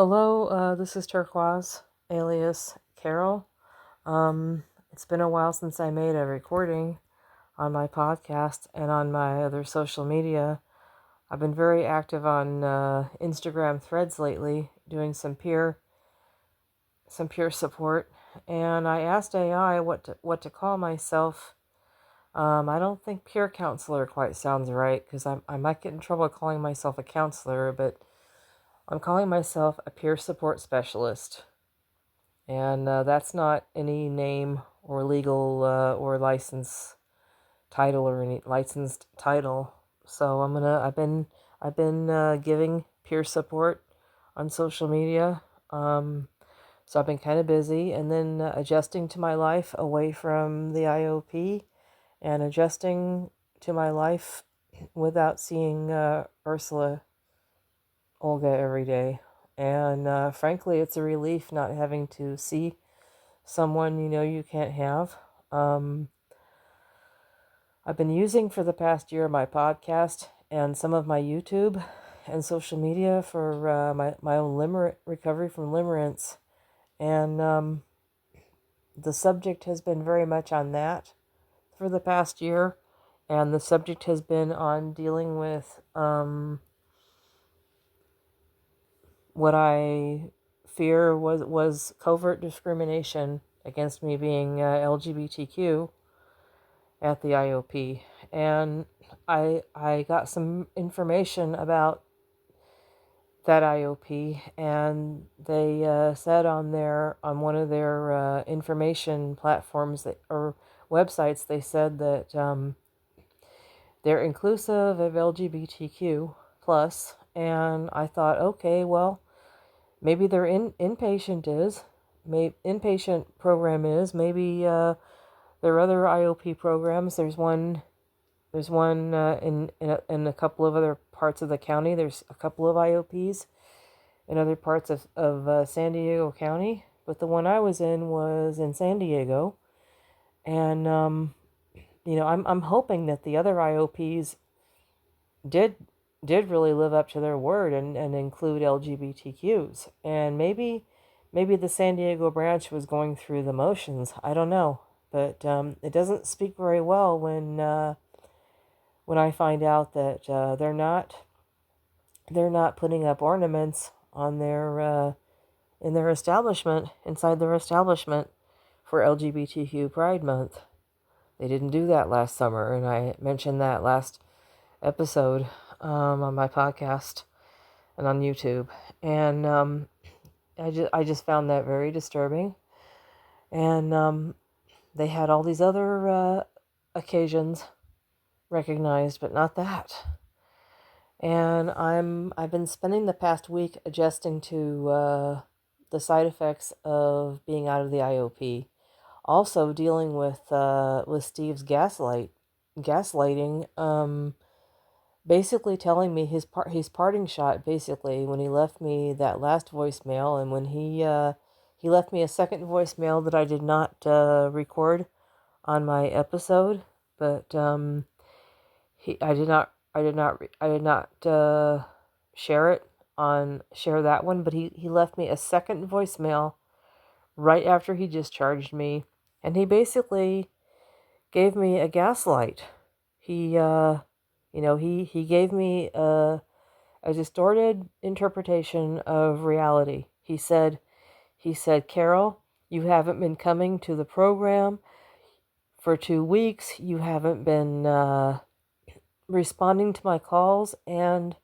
Hello, this is Turquoise, alias Carol. It's been a while since I made a recording on my podcast and on my other social media. I've been very active on Instagram threads lately, doing some peer support, and I asked AI what to call myself. I don't think peer counselor quite sounds right because I might get in trouble calling myself a counselor, but I'm calling myself a peer support specialist. And that's not any name or legal or license title or any licensed title. So I've been giving peer support on social media. So I've been kind of busy, and then adjusting to my life away from the IOP, and adjusting to my life without seeing Olga every day. And frankly, it's a relief not having to see someone you can't have. I've been using for the past year my podcast and some of my YouTube and social media for my own recovery from limerence. And the subject has been very much on that for the past year. And the subject has been on dealing with what I fear was covert discrimination against me being LGBTQ at the IOP. And I got some information about that IOP, and they said on one of their information platforms or websites, they said that they're inclusive of LGBTQ plus. And I thought, okay, well, maybe their inpatient program is. Maybe there are other IOP programs. There's one in a couple of other parts of the county. There's a couple of IOPs in other parts of San Diego County, but the one I was in was in San Diego. And I'm hoping that the other IOPs did really live up to their word and include LGBTQs. And maybe the San Diego branch was going through the motions. I don't know, but it doesn't speak very well when I find out that they're not putting up ornaments on their inside their establishment for LGBTQ Pride Month. They didn't do that last summer, and I mentioned that last episode on my podcast and on YouTube. And I just found that very disturbing. And they had all these other occasions recognized, but not that. And I've been spending the past week adjusting to the side effects of being out of the IOP. Also dealing with Steve's gaslighting, basically telling me his parting shot, basically, when he left me that last voicemail, and when he left me a second voicemail that I did not record on my episode, but I did not share that one, but he left me a second voicemail right after he discharged me, and he basically gave me a gaslight. He gave me a distorted interpretation of reality. He said, Carol, you haven't been coming to the program for 2 weeks. You haven't been responding to my calls. And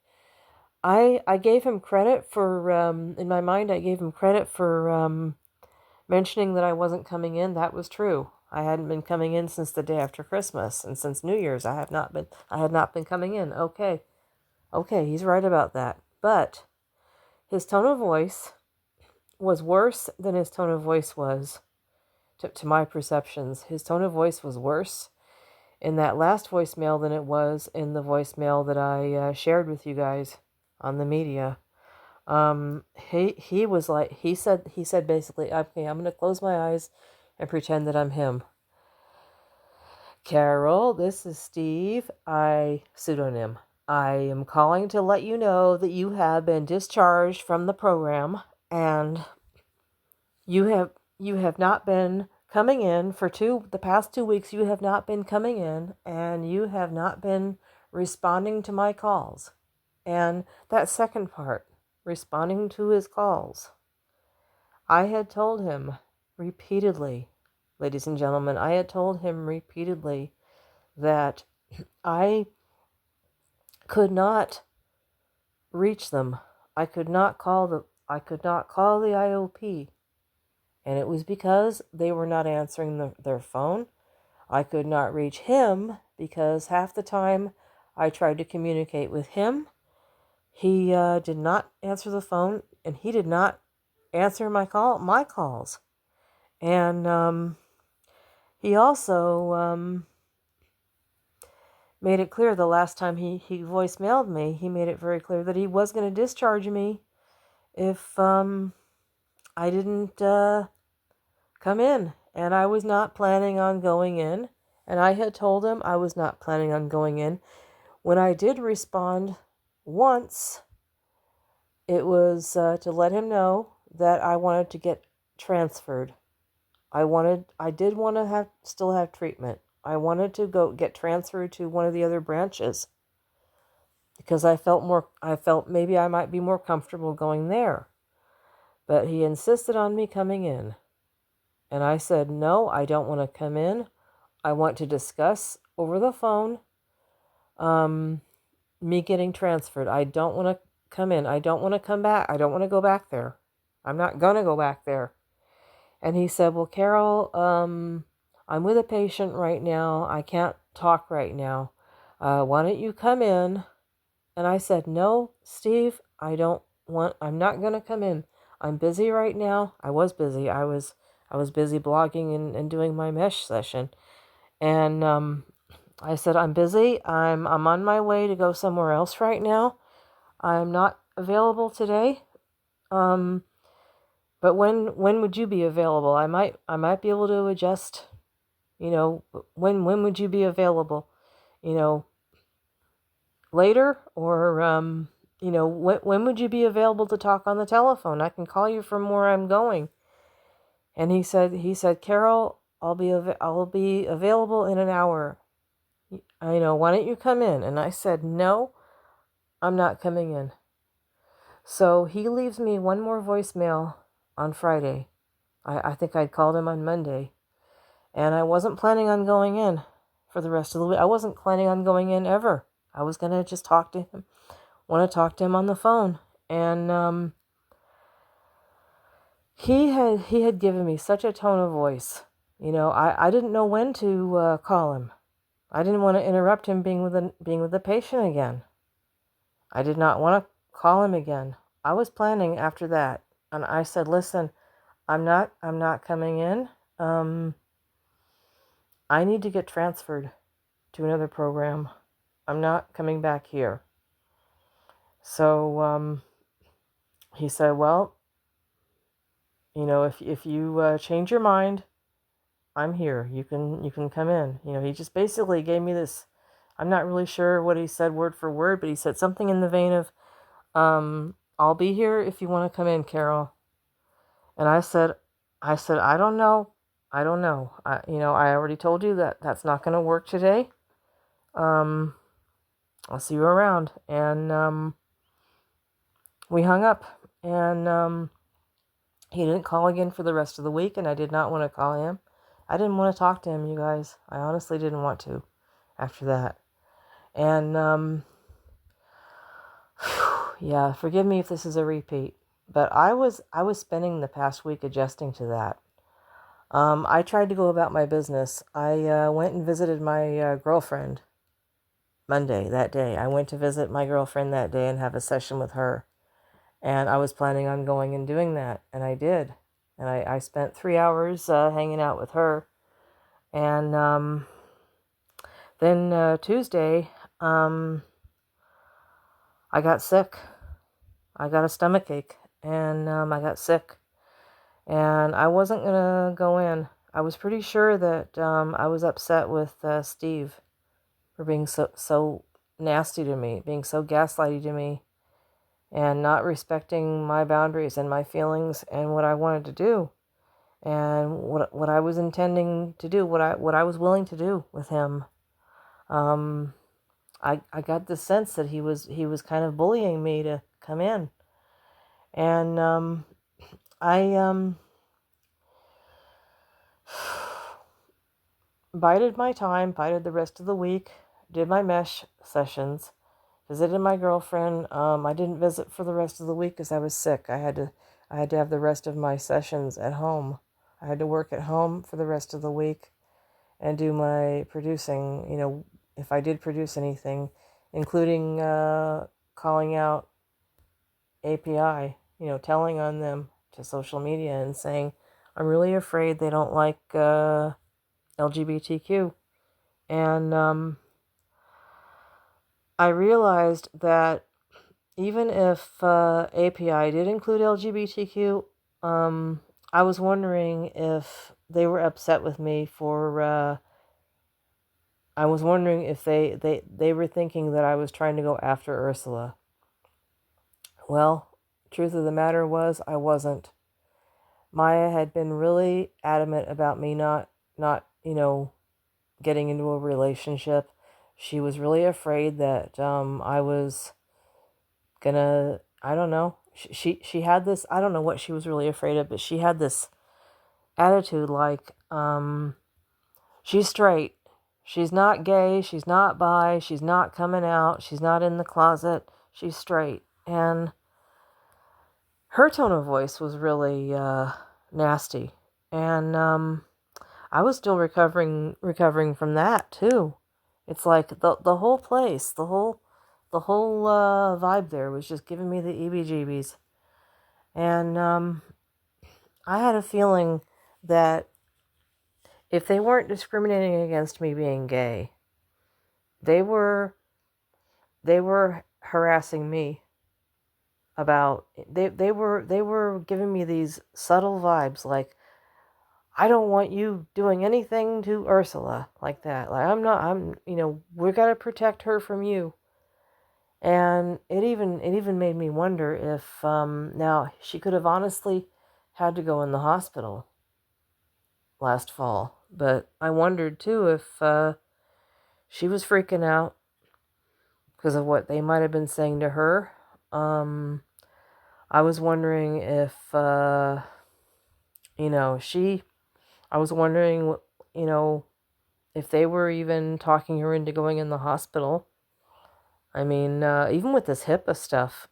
I gave him credit for, in my mind, I gave him credit for mentioning that I wasn't coming in. That was true. I hadn't been coming in since the day after Christmas, and since New Year's I had not been coming in. Okay, he's right about that. But his tone of voice was worse than his tone of voice was to my perceptions. His tone of voice was worse in that last voicemail than it was in the voicemail that I shared with you guys on the media. He was like, he said basically, okay, I'm going to close my eyes and pretend that I'm him. Carol, this is Steve. Pseudonym. I am calling to let you know that you have been discharged from the program, and you have not been coming in for the past 2 weeks. You have not been coming in, and you have not been responding to my calls. And that second part, responding to his calls, I had told him repeatedly, ladies and gentlemen, I had told him repeatedly that I could not reach them. I could not call the IOP, and it was because they were not answering their phone. I could not reach him because half the time I tried to communicate with him, he did not answer the phone, and he did not answer my calls. And he also made it clear the last time he voicemailed me, he made it very clear that he was going to discharge me if I didn't come in. And I was not planning on going in. And I had told him I was not planning on going in. When I did respond once, it was to let him know that I wanted to get transferred. I did want to still have treatment. I wanted to go get transferred to one of the other branches because I felt maybe I might be more comfortable going there. But he insisted on me coming in. And I said, no, I don't want to come in. I want to discuss over the phone me getting transferred. I don't want to come in. I don't want to come back. I don't want to go back there. I'm not going to go back there. And he said, well, Carol, I'm with a patient right now. I can't talk right now. Why don't you come in? And I said, no, Steve, I'm not going to come in. I'm busy right now. I was busy. I was busy blogging and doing my mesh session. And I said, I'm busy. I'm on my way to go somewhere else right now. I'm not available today. But when would you be available? I might be able to adjust, when would you be available? Later, or when would you be available to talk on the telephone? I can call you from where I'm going. And he said, Carol, I'll be available in an hour. Why don't you come in? And I said, no, I'm not coming in. So he leaves me one more voicemail on Friday. I think I'd called him on Monday. And I wasn't planning on going in for the rest of the week. I wasn't planning on going in ever. I was going to just want to talk to him on the phone. And he had given me such a tone of voice. I didn't know when to call him. I didn't want to interrupt him being with the patient again. I did not want to call him again. I was planning after that. And I said, listen, I'm not coming in. I need to get transferred to another program. I'm not coming back here. So he said, well, if you change your mind, I'm here. You can come in. He just basically gave me this. I'm not really sure what he said word for word, but he said something in the vein of, I'll be here if you want to come in, Carol. And I said, I don't know. I already told you that that's not going to work today. I'll see you around. And we hung up. And he didn't call again for the rest of the week, and I did not want to call him. I didn't want to talk to him, you guys. I honestly didn't want to after that. And yeah, forgive me if this is a repeat, but I was spending the past week adjusting to that. I tried to go about my business. I went and visited my girlfriend Monday, that day. I went to visit my girlfriend that day and have a session with her. And I was planning on going and doing that, and I did. And I spent 3 hours hanging out with her. And then Tuesday, I got sick. I got a stomachache, and I got sick. And I wasn't going to go in. I was pretty sure that I was upset with Steve for being so nasty to me, being so gaslighty to me, and not respecting my boundaries and my feelings and what I wanted to do, and what I was intending to do, what I was willing to do with him. I got the sense that he was kind of bullying me to come in, and I bided my time, bided the rest of the week, did my mesh sessions, visited my girlfriend. I didn't visit for the rest of the week because I was sick. I had to have the rest of my sessions at home. I had to work at home for the rest of the week and do my producing, if I did produce anything, including calling out API, telling on them to social media and saying, I'm really afraid they don't like LGBTQ. And I realized that even if API did include LGBTQ, I was wondering if they were upset with me for, I was wondering if they were thinking that I was trying to go after Ursula. Well, truth of the matter was I wasn't. Maya had been really adamant about me not getting into a relationship. She was really afraid that I was gonna, I don't know. She had this, I don't know what she was really afraid of, but she had this attitude like, she's straight. She's not gay. She's not bi. She's not coming out. She's not in the closet. She's straight. And her tone of voice was really nasty. And I was still recovering from that too. It's like the whole place, the whole vibe there was just giving me the EBGBs. And I had a feeling that if they weren't discriminating against me being gay, they were harassing me about they were giving me these subtle vibes like, I don't want you doing anything to Ursula like that. Like we got to protect her from you. And it even made me wonder if now she could have honestly had to go in the hospital last fall. But I wondered too if she was freaking out because of what they might have been saying to her. I was wondering if I was wondering, if they were even talking her into going in the hospital. I mean, even with this HIPAA stuff,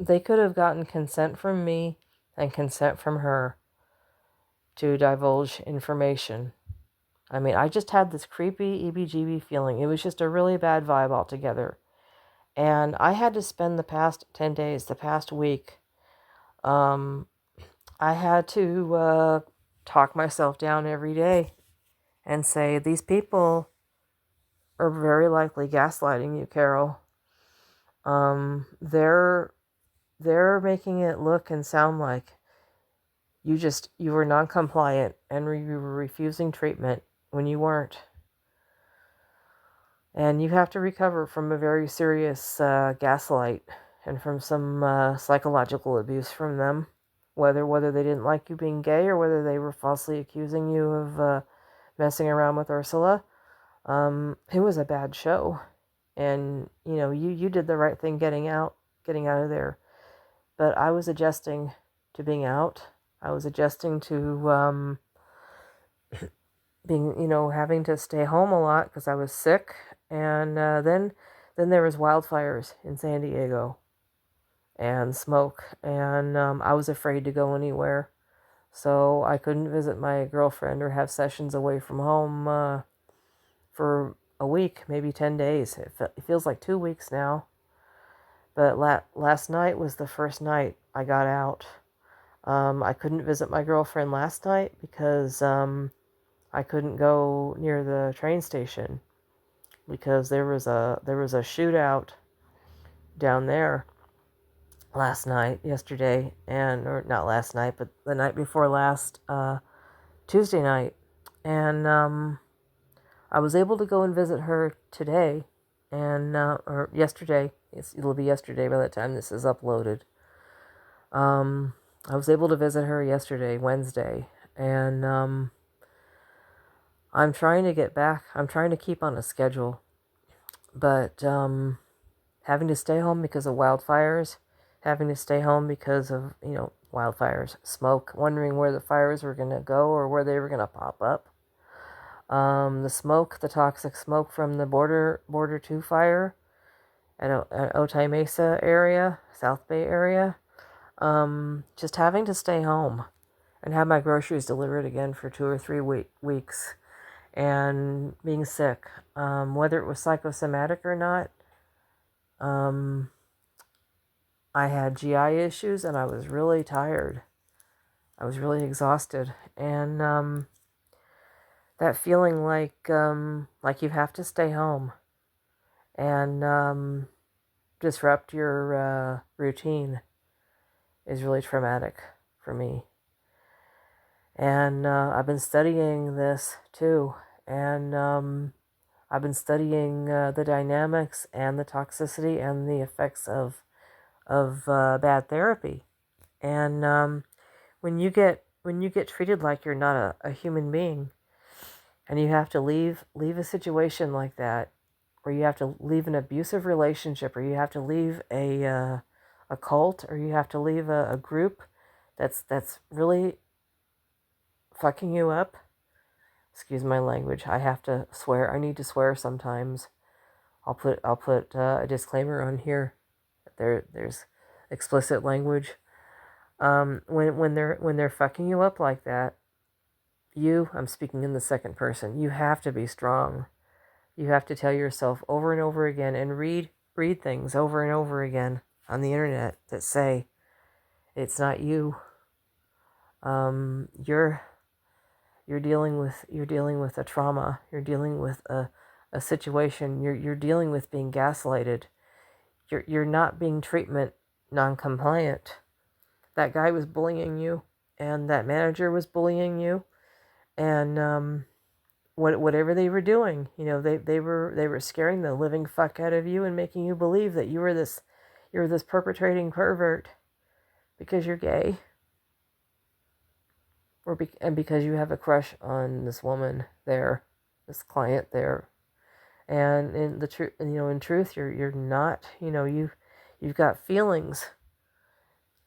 they could have gotten consent from me and consent from her to divulge information. I mean, I just had this creepy EBGB feeling. It was just a really bad vibe altogether. And I had to spend the past 10 days, the past week, I had to talk myself down every day and say, these people are very likely gaslighting you, Carol. They're making it look and sound like you were non-compliant and you were refusing treatment when you weren't. And you have to recover from a very serious gaslight and from some psychological abuse from them, whether they didn't like you being gay or whether they were falsely accusing you of messing around with Ursula. It was a bad show, and you did the right thing getting out of there. But I was adjusting to being out. I was adjusting to being, having to stay home a lot because I was sick. And then there was wildfires in San Diego and smoke, and I was afraid to go anywhere. So I couldn't visit my girlfriend or have sessions away from home for a week, maybe 10 days. It feels like 2 weeks now. But last night was the first night I got out. I couldn't visit my girlfriend last night because I couldn't go near the train station because there was a shootout down there yesterday, or not last night, but the night before last, Tuesday night. And I was able to go and visit her today, and or yesterday. It'll be yesterday by the time this is uploaded. I was able to visit her yesterday, Wednesday, and I'm trying to get back. I'm trying to keep on a schedule, but having to stay home because of wildfires, having to stay home because of, wildfires, smoke, wondering where the fires were going to go or where they were going to pop up. The smoke, the toxic smoke from the border 2 fire at Otay Mesa area, South Bay area. Just having to stay home and have my groceries delivered again for 2 or 3 weeks, and being sick, whether it was psychosomatic or not. I had GI issues and I was really tired. I was really exhausted, and that feeling like you have to stay home and disrupt your routine is really traumatic for me. And I've been studying this too, and I've been studying the dynamics and the toxicity and the effects of bad therapy. And when you get treated like you're not a human being, and you have to leave a situation like that, or you have to leave an abusive relationship, or you have to leave a cult, or you have to leave a group that's really fucking you up. Excuse my language. I have to swear. I need to swear sometimes. I'll put a disclaimer on here. There's explicit language. When they're fucking you up like that, I'm speaking in the second person. You have to be strong. You have to tell yourself over and over again, and read things over and over again on the internet that say it's not you. You're dealing with a trauma. You're dealing with a situation. You're dealing with being gaslighted. You're not being treatment non-compliant. That guy was bullying you, and that manager was bullying you, and whatever they were doing, they were scaring the living fuck out of you and making you believe that you were this perpetrating pervert because you're gay, and because you have a crush on this woman there, this client there. And in truth, you're not. You've got feelings.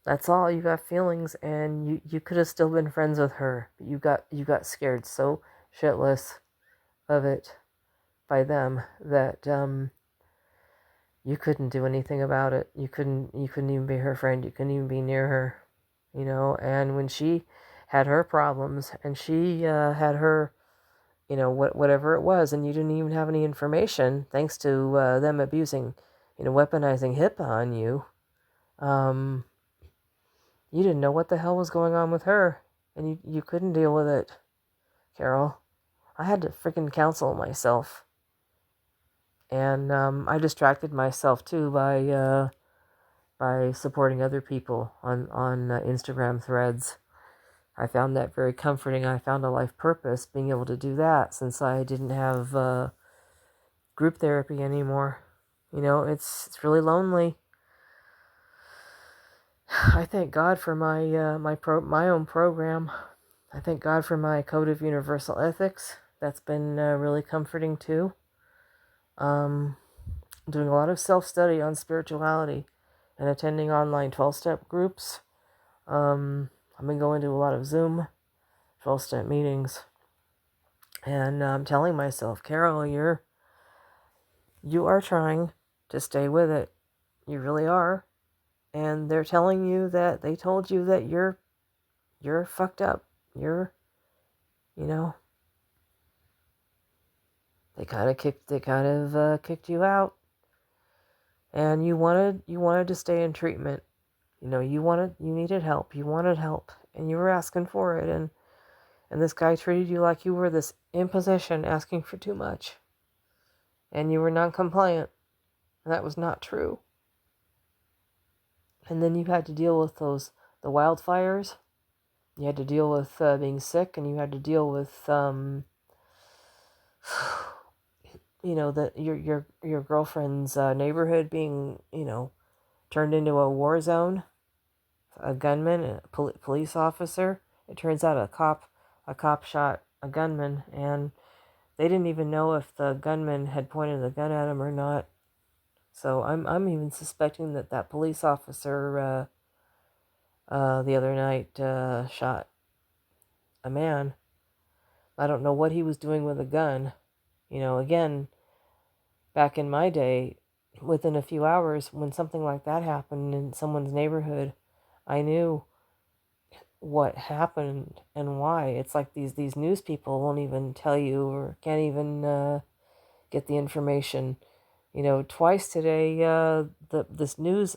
That's all. You got feelings, and you could have still been friends with her, but you got scared so shitless of it by them that you couldn't do anything about it. You couldn't even be her friend. You couldn't even be near her. And when she had her problems, and she had her, whatever it was, and you didn't even have any information, thanks to them abusing, weaponizing HIPAA on you, you didn't know what the hell was going on with her, and you couldn't deal with it, Carol. I had to freaking counsel myself. And I distracted myself too by supporting other people on Instagram threads. I found that very comforting. I found a life purpose being able to do that, since I didn't have group therapy anymore. It's really lonely. I thank God for my own program. I thank God for my code of universal ethics. That's been really comforting too. Doing a lot of self-study on spirituality and attending online 12-step groups. I've been going to a lot of Zoom 12-step meetings, and I'm telling myself, Carol, you are trying to stay with it. You really are. And they're telling you that they told you that you're fucked up. They kind of kicked you out, and you wanted to stay in treatment. You needed help. You wanted help, and you were asking for it, and this guy treated you like you were this imposition asking for too much, and you were non-compliant, and that was not true. And then you had to deal with the wildfires. You had to deal with being sick, and you had to deal with that your girlfriend's neighborhood being, turned into a war zone. A gunman, a police officer. It turns out a cop shot a gunman, and they didn't even know if the gunman had pointed the gun at him or not. So I'm even suspecting that police officer the other night shot a man. I don't know what he was doing with a gun. Again, back in my day, within a few hours, when something like that happened in someone's neighborhood, I knew what happened and why. It's like these news people won't even tell you or can't even get the information. Twice today, this news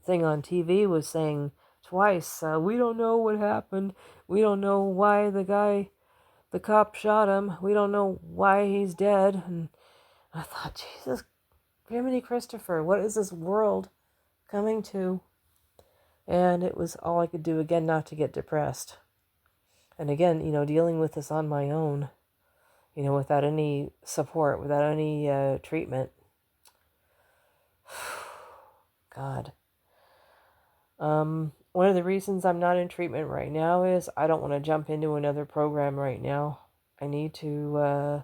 thing on TV was saying twice, we don't know what happened. We don't know why the cop shot him. We don't know why he's dead. And I thought, Jesus, Jiminy Christopher, what is this world coming to? And it was all I could do, again, not to get depressed. And again, dealing with this on my own, without any support, without any treatment. God. One of the reasons I'm not in treatment right now is I don't want to jump into another program right now. I need to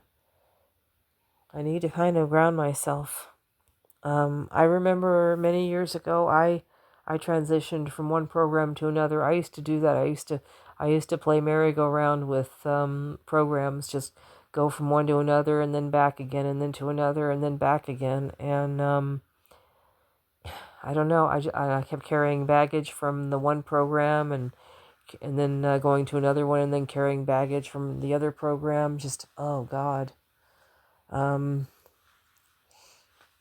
kind of ground myself. I remember many years ago, I transitioned from one program to another. I used to do that. I used to play merry-go-round with programs, just go from one to another and then back again and then to another and then back again. And I don't know. I kept carrying baggage from the one program and then going to another one and then carrying baggage from the other program. Just, oh God.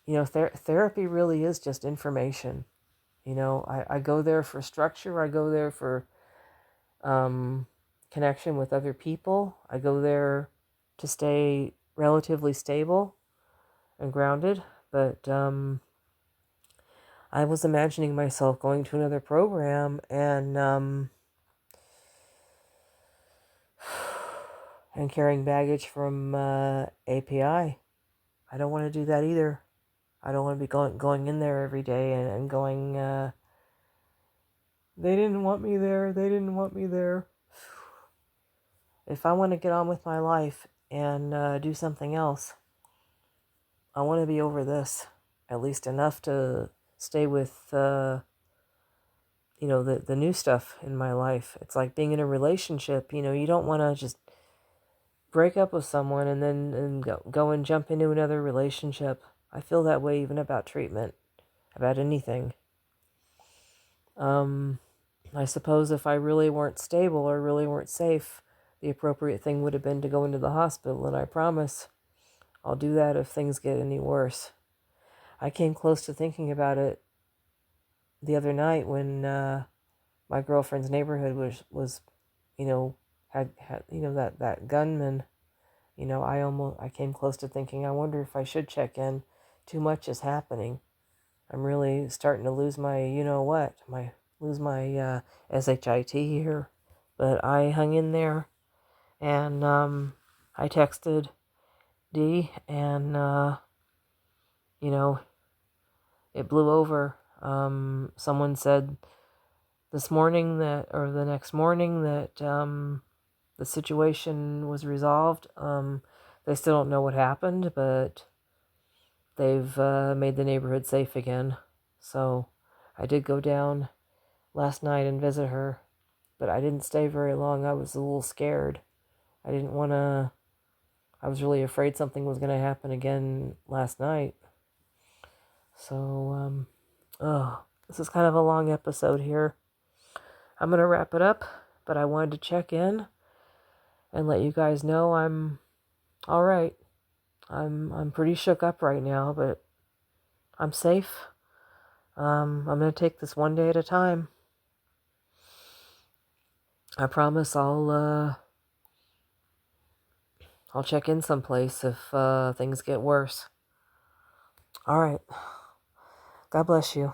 Therapy really is just information. I go there for structure. I go there for connection with other people. I go there to stay relatively stable and grounded. But I was imagining myself going to another program and carrying baggage from API. I don't want to do that either. I don't want to be going in there every day and going, they didn't want me there. They didn't want me there. If I want to get on with my life and do something else, I want to be over this, at least enough to stay with, the new stuff in my life. It's like being in a relationship. You don't want to just break up with someone and then go and jump into another relationship. I feel that way even about treatment, about anything. I suppose if I really weren't stable or really weren't safe, the appropriate thing would have been to go into the hospital, and I promise I'll do that if things get any worse. I came close to thinking about it the other night when my girlfriend's neighborhood was had that gunman. I came close to thinking, I wonder if I should check in. Too much is happening. I'm really starting to lose my SHIT here. But I hung in there, and I texted D, and it blew over. Someone said this morning or the next morning that the situation was resolved. They still don't know what happened, but they've made the neighborhood safe again. So I did go down last night and visit her, but I didn't stay very long. I was a little scared. I didn't want to. I was really afraid something was going to happen again last night. So, this is kind of a long episode here. I'm going to wrap it up, but I wanted to check in and let you guys know I'm all right. I'm pretty shook up right now, but I'm safe. I'm going to take this one day at a time. I promise I'll check in someplace if things get worse. All right. God bless you.